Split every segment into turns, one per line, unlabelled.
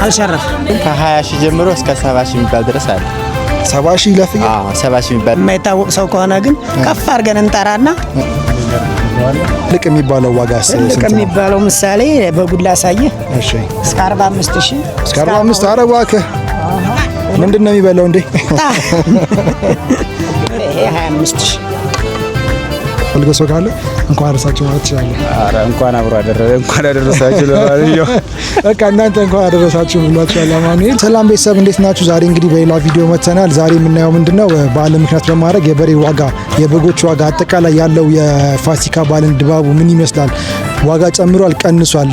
አልሸረፍ
ከ20 ሺህ ጀምሮ እስከ 70 ሺህ የሚባል ድረስ አለ።
70 ሺህ ለፍየል?
አዎ 70 ሺህ የሚባል
የማይታወቅ ሰው ከሆነ ግን ከፍ አድርገን እንጠራና
ልቅ የሚባለው ዋጋ
ልቅ የሚባለው ምሳሌ በጉላ ሳየ
እሺ
እስከ 45 ሺህ
እስከ 45 ኧረ እባክህ ምንድነው የሚበላው እንዴ?
ይሄ 25 ሺህ
ፈልገሶ ካለ እንኳን አደረሳችሁ ማለት ይችላል።
ኧረ እንኳን አብሮ አደረሳችሁ ለማንኛው
በቃ እናንተ እንኳን አደረሳችሁ ብሏችኋል። አማኑኤል ሰላም ቤተሰብ እንዴት ናችሁ? ዛሬ እንግዲህ በሌላ ቪዲዮ መጥተናል። ዛሬ የምናየው ምንድነው በዓል ምክንያት በማድረግ የበሬ ዋጋ፣ የበጎች ዋጋ፣ አጠቃላይ ያለው የፋሲካ በዓልን ድባቡ ምን ይመስላል፣ ዋጋ ጨምሯል ቀንሷል፣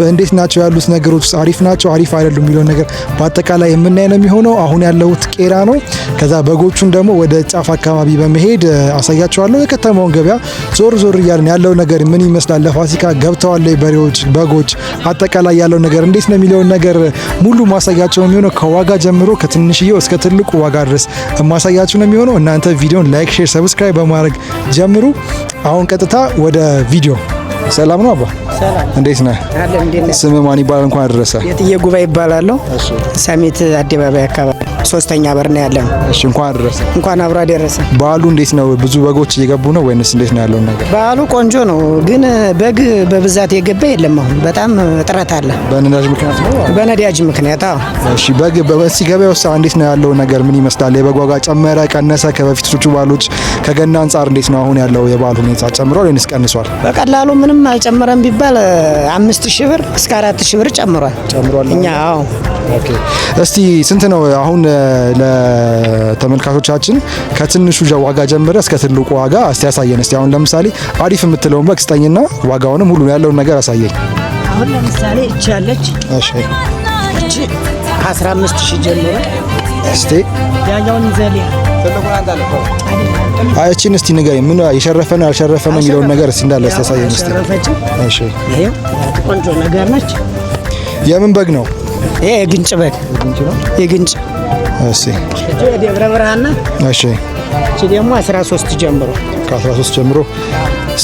እንዴት ናቸው ያሉት ነገሮች፣ አሪፍ ናቸው አሪፍ አይደሉም የሚለው ነገር በአጠቃላይ የምናይ ነው የሚሆነው። አሁን ያለሁት ቄራ ነው። ከዛ በጎቹን ደግሞ ወደ ጫፍ አካባቢ በመሄድ አሳያቸዋለሁ። የከተማውን ገበያ ዞር ዞር እያልን ያለው ነገር ምን ይመስላል፣ ለፋሲካ ገብተዋል በሬዎች፣ በጎች፣ አጠቃላይ ያለው ነገር እንዴት ነው የሚለውን ነገር ሙሉ ማሳያቸው ነው የሚሆነው። ከዋጋ ጀምሮ ከትንሽዬው እስከ ትልቁ ዋጋ ድረስ ማሳያችሁ ነው የሚሆነው። እናንተ ቪዲዮን ላይክ፣ ሼር፣ ሰብስክራይብ በማድረግ ጀምሩ። አሁን ቀጥታ ወደ ቪዲዮ። ሰላም ነው አባ?
ሰላም።
እንዴት ነህ? ስም ማን ይባላል? እንኳን አደረሰ።
የጥዬ ጉባኤ ይባላለሁ። ሰሚት አደባባይ አካባቢ 3ኛ በር ነው ያለው።
እሺ እንኳን አደረሰ።
እንኳን አብሮ አደረሰ።
በዓሉ እንዴት ነው? ብዙ በጎች እየገቡ ነው ወይንስ እንዴት ነው ያለው ነገር?
በዓሉ ቆንጆ ነው፣ ግን በግ በብዛት የገባ የለም። አሁን በጣም እጥረት አለ።
በነዳጅ ምክንያት ነው?
በነዳጅ ምክንያት። አዎ።
እሺ በግ ገበያው ውስጥ እንዴት ነው ያለው ነገር ምን ይመስላል? የበግ ዋጋ ጨመረ ቀነሰ? ከበፊቶቹ በዓሎች ከገና አንጻር እንዴት ነው አሁን ያለው የበዓል ሁኔታ? ጨምሯል ወይንስ ቀንሷል?
በቀላሉ ምንም አልጨመረም ቢባል 5000 ብር እስከ 4000 ብር ጨምሯል። እኛ አዎ።
ኦኬ እስቲ ስንት ነው አሁን ለተመልካቾቻችን ከትንሹ ዋጋ ጀምረ እስከ ትልቁ ዋጋ እስቲ ያሳየን። እስቲ አሁን ለምሳሌ አሪፍ የምትለውን በግ ስጠኝና ዋጋውንም ሁሉ ያለውን ነገር አሳየኝ።
አሁን ለምሳሌ እቺ ያለች
እሺ
እቺ 15000 ጀምሮ
እስቲ
ያኛውን ዘሊያ
አይቺን እስቲ ንገረኝ። ምን የሸረፈ ነው ያልሸረፈ ነው የሚለውን ነገር እስቲ እንዳለ ያሳየን እስቲ። እሺ
ይሄ ቆንጆ ነገር ነች።
የምን በግ ነው?
ይሄ የግንጭ በግ።
የግንጭ ነው?
የግንጭ።
እሺ
እቺ የደብረ ብርሃን ናት።
እሺ
እቺ ደግሞ 13 ጀምሮ
ከ13 ጀምሮ።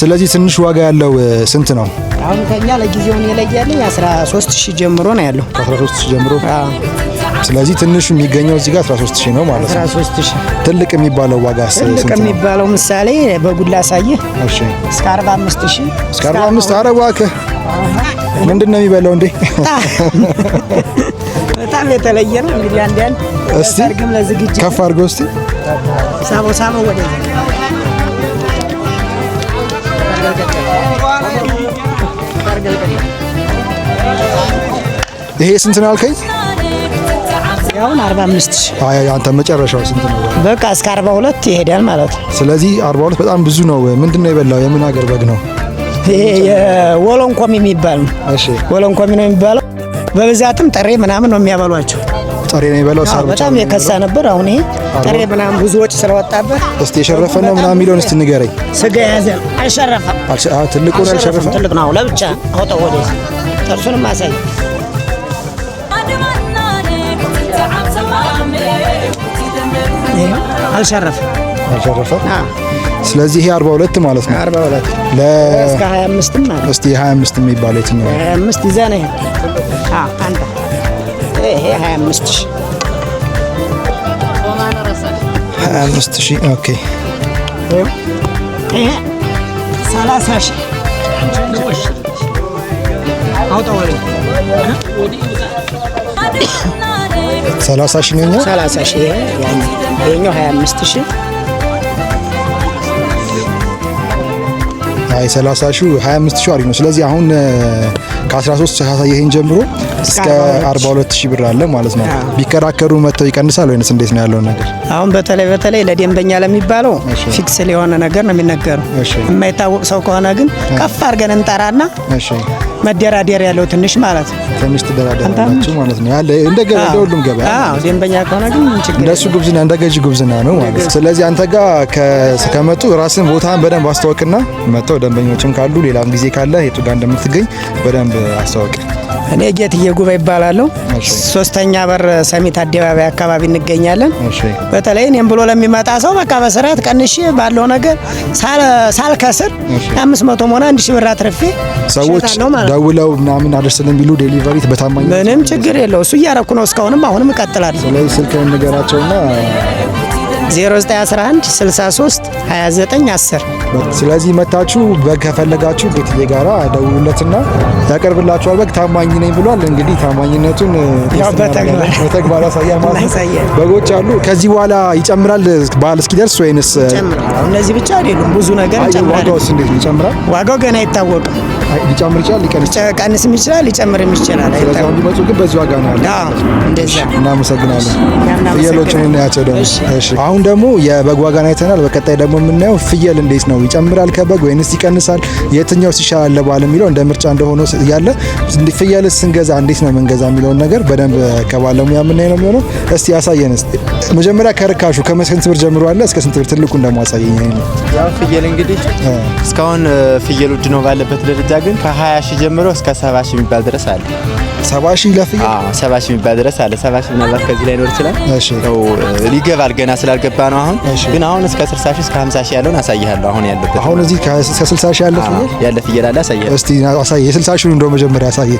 ስለዚህ ትንሽ ዋጋ ያለው ስንት ነው?
አሁን ከኛ ለጊዜው የለያለኝ 13000 ጀምሮ ነው ያለው።
ከ13000 ጀምሮ።
አዎ።
ስለዚህ ትንሹ የሚገኘው እዚህ ጋር 13000 ነው ማለት ነው።
13000።
ትልቅ የሚባለው ዋጋ ስንት ነው?
ትልቅ የሚባለው ምሳሌ በጉላ ሳየ
እሺ እስከ
45000
እስከ 45። ኧረ እባክህ ምንድነው የሚበላው እንዴ?
በጣም የተለየ ነው። እንግዲህ አንድ
እስቲ
ሰርግም ለዝግጅት
ከፍ አድርገው እስቲ
ሳቦ ወደ
ይሄ ስንት ነው አልከኝ?
ያውን 45000።
አይ አንተ መጨረሻው ስንት ነው?
በቃ እስከ 42 ይሄዳል ማለት ነው።
ስለዚህ 42 በጣም ብዙ ነው። ምንድነው የበላው? የምን ሀገር በግ ነው?
ይሄ የወሎንኮሚ የሚባል ነው።
እሺ
ወሎንኮሚ ነው የሚባለው። በብዛትም ጥሬ ምናምን ነው የሚያበሏቸው።
ጥሬ ነው የሚበላው። ሳር ብቻ
በጣም የከሳ ነበር። አሁን ይሄ ጥሬ ምናምን ብዙ ወጪ ስለወጣበት።
እስቲ የሸረፈ ነው ምናምን የሚለውን እስቲ ንገረኝ።
ስጋ ያዘ አልሸረፈም።
ትልቁ ነው አልሸረፈም።
ትልቅ ነው ለብቻ አውጣው ወደ ጥርሱንም አሳይ። አልሸረፈም።
ስለዚህ ይሄ 42 ማለት ነው።
42 እስከ 25 ማለት ነው።
እስቲ 25 የሚባለው የትኛው?
25 ይዘህ ነው። አንተ ይሄ 25000
25000። ኦኬ
ይሄ 30000 አውጣው ወደ
30000 ነው።
30000 ይሄኛው 25000።
አይ 30000 25000 አሪፍ ነው። ስለዚህ አሁን ከ13 ካሳየኸኝ ጀምሮ እስከ 42000 ብር አለ ማለት ነው። ቢከራከሩ መተው ይቀንሳል ወይንስ እንዴት ነው ያለው ነገር?
አሁን በተለይ ለደንበኛ ለሚባለው ፊክስ የሆነ ነገር ነው የሚነገረው። የማይታወቅ ሰው ከሆነ ግን ከፍ አድርገን እንጠራና መደራደር ያለው ትንሽ ማለት ነው።
ትንሽ ተደራደራላችሁ ማለት ነው። ያለ እንደ ገበያ ሁሉም ገበያ።
አዎ ደንበኛ ከሆነ ግን ችግር
እንደሱ ጉብዝና እንደ ገዢ ጉብዝና ነው ማለት ነው። ስለዚህ አንተ ጋር ከመጡ ራስን ቦታን በደንብ አስተዋውቅና መተው ደንበኞችም ካሉ ሌላም ጊዜ ካለ የቱ ጋር እንደምትገኝ በደንብ አስተዋውቅ።
እኔ ጌትዬ ጉባኤ ይባላለሁ። ሶስተኛ በር ሰሚት አደባባይ አካባቢ እንገኛለን። በተለይ እኔም ብሎ ለሚመጣ ሰው በቃ በስርዓት ቀንሼ ባለው ነገር ሳልከስር 500 ሆነ 1000 ብር አትርፌ
ሰዎች ደውለው ምናምን አደርስልን ቢሉ ዴሊቨሪ በታማኝ
ምንም ችግር የለው። እሱ እያረኩ ነው እስካሁንም፣ አሁንም እቀጥላለሁ።
ስለዚህ ስልክህን ንገራቸውና
0911 63 29 10
ስለዚህ መታችሁ በግ ከፈለጋችሁ ቤትዬ ጋራ ደውሉለትና ያቀርብላችኋል። በግ ታማኝ ነኝ ብሏል። እንግዲህ ታማኝነቱን በተግባር ያሳያል ማለት ነው። በጎች አሉ። ከዚህ በኋላ ይጨምራል በዓል እስኪደርስ ወይንስ
ይጨምራል? እነዚህ ብቻ አይደሉም፣ ብዙ ነገር ይጨምራል።
ዋጋውስ እንዴት ይጨምራል?
ዋጋው ገና አይታወቅም።
ሊጨምር ይችላል፣
ሊቀንስም ይችላል፣ ሊጨምርም ይችላል።
ስለዚህ አሁን ቢመጡ ግን በዚህ ዋጋ ነው ያለው።
አዎ እንደዛ።
እናመሰግናለን። ፍየሎችን እናያቸው ደግሞ። እሺ አሁን ደግሞ የበግ ዋጋን አይተናል። በቀጣይ ደግሞ የምናየው ፍየል እንዴት ነው ይጨምራል ከበግ ወይንስ ይቀንሳል? የትኛው ሲሻላል ለበዓል የሚለው እንደ ምርጫ እንደሆነ ያለ ፍየልስ ስንገዛ እንዴት ነው የምንገዛ የሚለውን ነገር በደንብ ከባለሙያ የምናየው ነው የሚሆነው። እስቲ ያሳየን። መጀመሪያ ከርካሹ ከስንት ብር ጀምሮ አለ እስከ ስንት ብር ትልቁ እንደማሳየኝ ነው።
ያው ፍየል እንግዲህ እስካሁን ፍየል ውድ ነው ባለበት ደረጃ ግን ከ20 ሺህ ጀምሮ እስከ 70 ሺህ የሚባል ድረስ አለ።
70 ሺህ ለፍየል?
አዎ 70 ሺህ የሚባል ድረስ አለ። 70 ሺህ ምናልባት ከዚህ ላይ ኖር ይችላል።
እሺ
ነው ሊገባል ገና ስላልገባ ነው አሁን። ግን አሁን እስከ 60 ሺህ እስከ 50 ሺህ ያለውን አሳይሃለሁ። አሁን ያለበት
አሁን እዚህ እስከ 60 ሺህ ያለ
ፍየል አለ። አሳይሃለሁ።
እስቲ አሳይ። የ60 ሺህ እንደው መጀመሪያ አሳይ።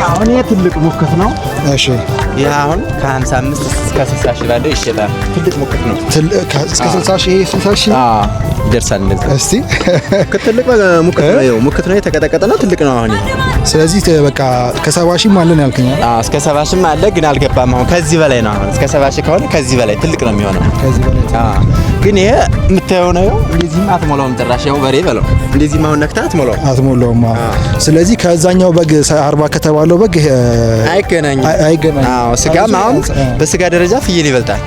አሁን ትልቅ ሙክት ነው።
እሺ
ይሄ አሁን ከ55 እስከ 60 ሺህ ባለው ይሸጣል። ትልቅ ሙክት ነው።
እስከ 60 ሺህ 60 ሺህ
ይደርሳል። እንደዛ
እስቲ
ትልቅ ሙክት ነው። ይኸው ሙክት ነው፣ የተቀጠቀጠ ነው፣ ትልቅ ነው። አሁን
ስለዚህ በቃ ከ70 ሺህ ማለት ነው ያልከኝ?
አዎ እስከ 70 ሺህ አለ፣ ግን አልገባም። አሁን ከዚህ በላይ ነው። አሁን እስከ 70 ሺህ ከሆነ ከዚህ በላይ ትልቅ ነው የሚሆነው።
ከዚህ በላይ
ግን ይሄ የምታየው ነው። እንደዚህም አትሞላውም ጭራሽ። ያው በሬ በለው እንደዚህም አሁን ነክታ
አትሞላውም። ስለዚህ ከዛኛው በግ 40 ከተባለው በግ አይገናኝም።
አዎ ስጋም አሁን በስጋ ደረጃ ፍየል ይበልጣል፣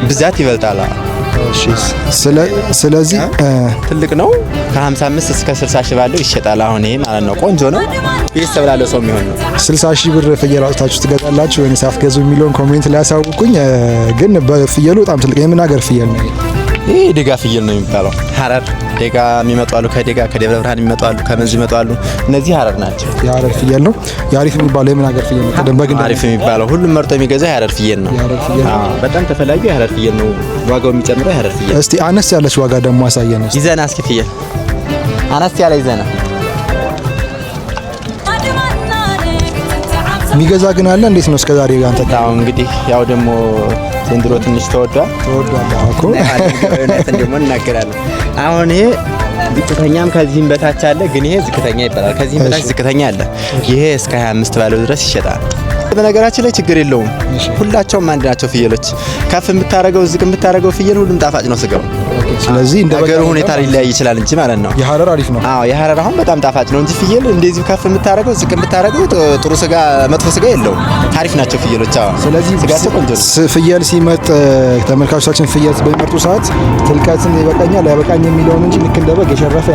ብዛት ይበልጣል።
እሺ ስለዚህ
ትልቅ ነው። ከ55 እስከ 60 ሺህ ባለው ይሸጣል። አሁን ይሄ ማለት ነው ቆንጆ ነው። ቤተሰብ ላለው ሰው የሚሆን ነው። 60
ሺህ ብር ፍየል አውጥታችሁ ትገዛላችሁ ወይስ አትገዙ የሚለውን ኮሜንት ላይ ያሳውቁኝ። ግን በፍየሉ በጣም ትልቅ የምን ሀገር ፍየል ነው?
ይሄ ደጋ ፍየል ነው የሚባለው። ሐረር ደጋ የሚመጡ አሉ፣ ከደጋ ከደብረ ብርሃን የሚመጡ አሉ፣ ከመንዝ የሚመጡ አሉ። እነዚህ ሐረር ናቸው።
የሐረር ፍየል ነው። የአሪፍ የሚባለው የምን ሀገር ፍየል ነው? ከደንበግ
አሪፍ የሚባለው ሁሉም መርጦ የሚገዛው የሐረር ፍየል ነው። በጣም ተፈላጊው የሐረር ፍየል ነው። ዋጋው የሚጨምረው የሐረር ፍየል።
እስቲ አነስ ያለች ዋጋ ደግሞ አሳየን።
ይዘና እስኪ ፍየል አነስ ያለ ይዘና
የሚገዛ ግን አለ። እንዴት ነው እስከዛሬ አንተ?
አዎ እንግዲህ ያው ደግሞ ዘንድሮ ትንሽ ተወዷል
እኮ
ደግሞ እናገራለን። አሁን ይሄ ዝቅተኛም ከዚህም በታች አለ፣ ግን ይሄ ዝቅተኛ ይባላል። ከዚህም በታች ዝቅተኛ አለ። ይሄ እስከ 25 ባለው ድረስ ይሸጣል። በነገራችን ላይ ችግር የለውም። ሁላቸውም አንድ ናቸው ፍየሎች። ከፍ የምታረገው ዝቅ የምታረገው ፍየል ሁሉም ጣፋጭ ነው ስጋው።
ስለዚህ እንደ
ሀገሩ ሁኔታ ሊለያይ ይችላል እንጂ ማለት ነው።
የሐረር አሪፍ ነው።
አዎ የሐረር አሁን በጣም ጣፋጭ ነው እንጂ ፍየል እንደዚህ ከፍ የምታረገው ዝቅ የምታረገው ጥሩ ስጋ መጥፎ ስጋ የለውም። አሪፍ ናቸው ፍየሎች። አዎ
ስለዚህ
ስጋቸው ቆንጆ ነው።
ፍየል ሲመጥ ተመልካቾቻችን ፍየል በሚመርጡ ሰዓት ትልቀትን ይበቃኛል አይበቃኝ የሚለውን እንጂ ልክ እንደ በግ የሸረፈ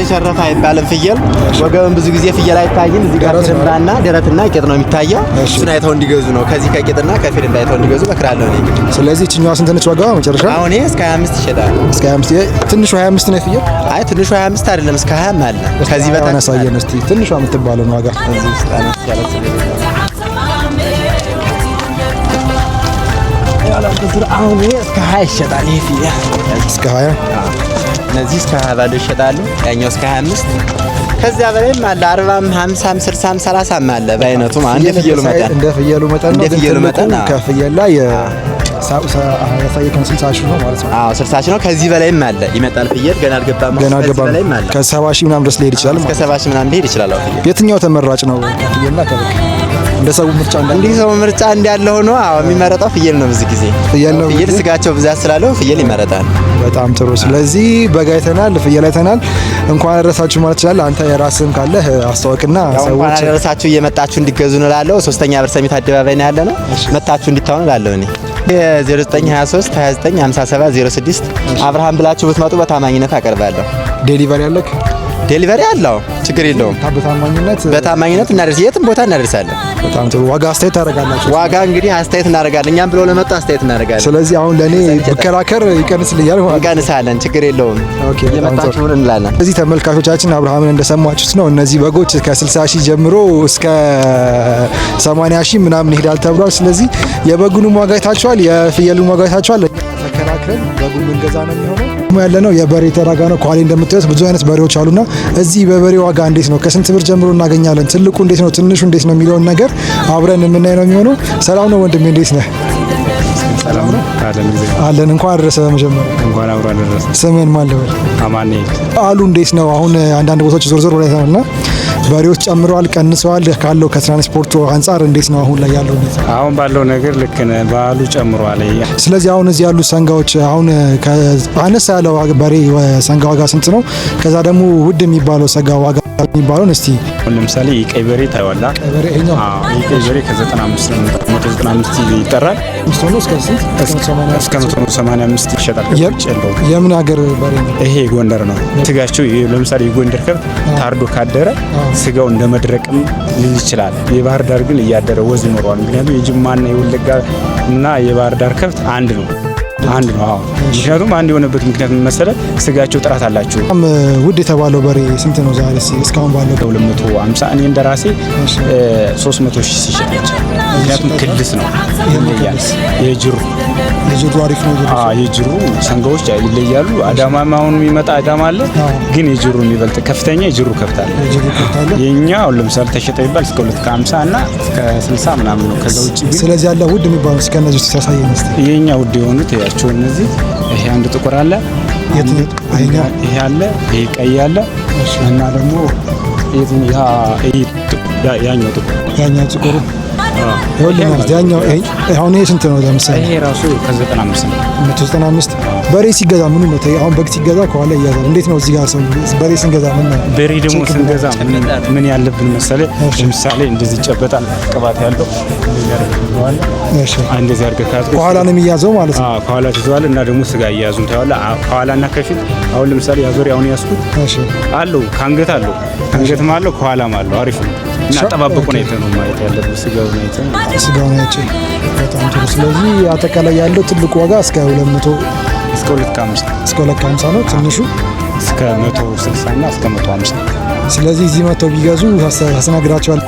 የሸረፈ አይባልም። ፍየል ወገብን ብዙ ጊዜ ፍየል አይታይም። እዚህ ጋር ትምራና ደረትና ቄጥ ነው የሚታየው። እሱን አይተው እንዲገዙ ነው። ከዚህ ከቄጥና ከፊል እንዳይተው እንዲገዙ እመክራለሁ እኔ።
ስለዚህ እቺኛዋ ስንት ነች ዋጋዋ መጨረሻ?
አሁን ይሄ እስከ 25 ይሸጣል።
እስከ 25 ትንሹ 25 ነው ፍየል?
አይ ትንሹ 25 አይደለም፣ እስከ 20 አለ። ከዚህ በታች
አሳየን እስቲ ትንሿ የምትባለው ዋጋ።
እዚህ ውስጥ አነስ ያለ አሁን ይሄ እስከ 20 ይሸጣል። ይሄ ፍየል
እስከ 20
እነዚህ እስከ 20 ባለው ይሸጣሉ። ያኛው እስከ 25 ከዚያ በላይም አለ 40፣ 50፣ 60፣ 30 አለ። በአይነቱ እንደ ፍየሉ መጠን
እንደ ፍየሉ መጠን ከፍየል ላይ ያሳየከን 60 ሺህ ነው ማለት ነው።
አዎ 60 ሺህ ነው። ከዚህ በላይም አለ ይመጣል ፍየል ገና አልገባም።
ከ70 ሺህ ምናምን ድረስ ሊሄድ ይችላል።
እስከ 70 ሺህ ምናምን ሊሄድ ይችላል።
የትኛው ተመራጭ ነው ከፍየልና ከበግ? እንደ ሰው ምርጫ
እንዳለ ሆኖ የሚመረጠው ፍየል ነው። ብዙ ጊዜ ፍየል ስጋቸው ብዛት ስላለው ፍየል ይመረጣል።
በጣም ጥሩ። ስለዚህ በግ አይተናል፣ ፍየል አይተናል። እንኳን አደረሳችሁ ማለት ይችላል። አንተ የራስህም ካለህ አስተዋውቅና ሰዎች
እንኳን አደረሳችሁ እየመጣችሁ እንዲገዙ ነው እላለሁ። ሶስተኛ በር ሰሚት አደባባይ ነው ያለነው። መጣችሁ እንዲታዩ እላለሁ እኔ 0923 29 57 06 አብርሃም ብላችሁ ብትመጡ በታማኝነት አቀርባለሁ።
ዴሊቨሪ አለክ?
ዴሊቨሪ አለው፣ ችግር የለውም።
በታማኝነት
የትም ቦታ እናደርሳለን።
በጣም ጥሩ። ዋጋ አስተያየት ታደርጋላችሁ?
ዋጋ እንግዲህ አስተያየት እናደርጋለን። እኛም ብሎ ለመጣ አስተያየት እናደርጋለን።
ስለዚህ አሁን ለኔ ብከራከር ይቀንስልኛል ማለት ነው?
እንቀንሳለን፣ ችግር የለውም።
ኦኬ፣
የመጣችሁ እንላለን።
ስለዚህ ተመልካቾቻችን አብርሃምን እንደሰማችሁት ነው። እነዚህ በጎች ከ60 ሺህ ጀምሮ እስከ 80 ሺህ ምናምን ይሄዳል ተብሏል። ስለዚህ የበጉንም ዋጋ አይታችኋል፣ የፍየሉን ዋጋ አይታችኋል። ተከራክረን በጉን ልንገዛ ነው የሚሆነው። ያለነው የበሬ ተራጋ ነው። ኳሊ እንደምታዩት ብዙ አይነት በሬዎች አሉና እዚህ በበሬ ዋጋ እንዴት ነው፣ ከስንት ብር ጀምሮ እናገኛለን፣ ትልቁ እንዴት ነው፣ ትንሹ እንዴት ነው የሚለውን ነገር አብረን የምናይ ነው የሚሆነው። ሰላም ነው ወንድሜ፣ እንዴት ነህ?
ሰላም ነው
አለን። እንኳን አደረሰ። በመጀመሪያ
እንኳን አብሮ አደረሰ።
ስምን ማን ልበል?
አማኔ
አሉ። እንዴት ነው አሁን አንዳንድ ቦታዎች ዞር ዞር ብለህ ነውና በሬዎች ጨምረዋል ከንሰዋል? ካለው ከትራንስፖርቱ አንጻር እንዴት ነው አሁን ላይ ያለው ሁኔታ?
አሁን ባለው ነገር ልክ ነህ፣ በዓሉ ጨምሯል።
ስለዚህ አሁን እዚህ ያሉ ሰንጋዎች አሁን አነስ ያለው በሬ ሰንጋ ዋጋ ስንት ነው? ከዛ ደግሞ ውድ የሚባለው ሰንጋ ዋጋ የሚባለውን እስቲ
ለምሳሌ የቀይ በሬ ታይዋላ።
ቀይ በሬ ይሄኛው
የቀይ በሬ ከ95 ነው 195 ይጠራል። እስከ 185 ይሸጣል። የምን ሀገር በሬ ነው? ይሄ ጎንደር ነው። ስጋቸው ለምሳሌ የጎንደር ከብት ታርዶ ካደረ ስጋው እንደ መድረቅም ሊል ይችላል። የባህር ዳር ግን እያደረ ወዝ ይኖረዋል። ምክንያቱም የጅማና የወለጋ እና የባህር ዳር ከብት አንድ ነው። አዎ፣ ምክንያቱም አንድ የሆነበት ምክንያት መሰለህ ስጋቸው ጥራት አላቸው።
ውድ የተባለው በሬ ስንት ነው ዛሬ እስካሁን ባለው?
250 እኔ እንደራሴ 300 ሺህ ሲሸጥ፣ ምክንያቱም ክልስ ነው ይለያል። የጅሩ
አሪፍ ነው።
የጅሩ ሰንጋዎች ይለያሉ። አዳማ አሁን የሚመጣ አዳማ አለ፣ ግን የጅሩ የሚበልጥ ከፍተኛ የጅሩ ከብት አለ። የኛ አሁን ለምሳሌ ተሸጠ ይባል እስከ 250 እና እስከ 60 ምናምን ነው። ከዛ ውጪ ግን
ስለዚህ ያለ ውድ የሚባለው እስከ እነዚህ ውስጥ ያሳየኝ እስቲ።
የኛ ውድ የሆኑት ያቸው እነዚህ፣ ይሄ አንድ ጥቁር አለ፣ ይሄ አለ፣ ይሄ ቀይ አለ እና ደግሞ ያኛው ጥቁሩ አሁን ይሄ ስንት ነው? ለምሳሌ ይሄ ራሱ ከ95 ነው።
195 በሬ ሲገዛ ምን ነው? አሁን በግ ሲገዛ ከኋላ እያዛል። እንዴት ነው እዚህ ጋር ሰው በሬ ስንገዛ ምን ነው?
በሬ ደግሞ ስንገዛ ምን ያለብን መሰለህ? ለምሳሌ እንደዚህ ይጨበጣል፣ ቅባት ያለው እንደዚህ አድርገህ
ከኋላ ነው የሚያዘው ማለት ነው።
ከኋላ ትይዘዋለህ እና ደግሞ ስጋ እያያዙን ታያለህ። ከኋላና ከፊት አሁን ለምሳሌ ያበሬ አሁን ያስኩት አለው፣ ከአንገት አለው፣ ከአንገትም አለው፣ ከኋላም አለው። አሪፍ ነው እና ጠባበቁ ነው የተነው ማለት ያለብን ስጋው ነው በጣም ጥሩ። ስለዚህ አጠቃላይ ያለው ትልቁ ዋጋ እስከ 200 እስከ 250 ነው። ትንሹ እስከ 160 እና እስከ 150። ስለዚህ እዚህ መጥተው ቢገዙ ታስተናግዳቸዋል።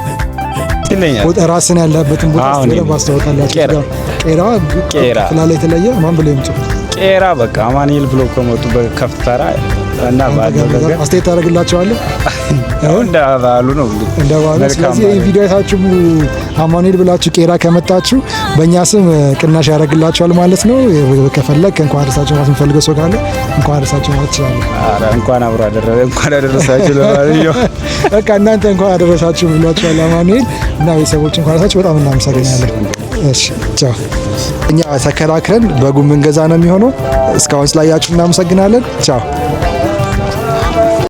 ራስን ያለበትን ቦታ ማስተዋወቃላችሁ። ቄራ ፍላላ የተለየ ማን ብሎ ይምጡ? ቄራ በቃ አማኑኤል ብሎ ከመጡ በከፍት ተራ እና ባለው ነገር አስተያየት ታደርግላቸዋለህ። እንደ ባሉ ነው እንደ ባሉ። ስለዚህ ይሄን ቪዲዮ አይታችሁ አማኑኤል ብላችሁ ቄራ ከመጣችሁ በእኛ ስም ቅናሽ ያደርግላችኋል ማለት ነው። ከፈለክ እንኳን አደረሳችሁ ማለት የምፈልገው ሰው ካለ እንኳን አደረሳችሁ ማለት ትችላለህ። ኧረ እንኳን አደረሳችሁ ለማለት በቃ እናንተ እንኳን አደረሳችሁ ብሏችኋል አማኑኤል እና ቤተሰቦች እንኳን አደረሳችሁ። በጣም እናመሰግናለን። እሺ ቻው። እኛ ተከራክረን በጉም እንገዛ ነው የሚሆነው። እስካሁን ስላያችሁ እናመሰግናለን። ቻው።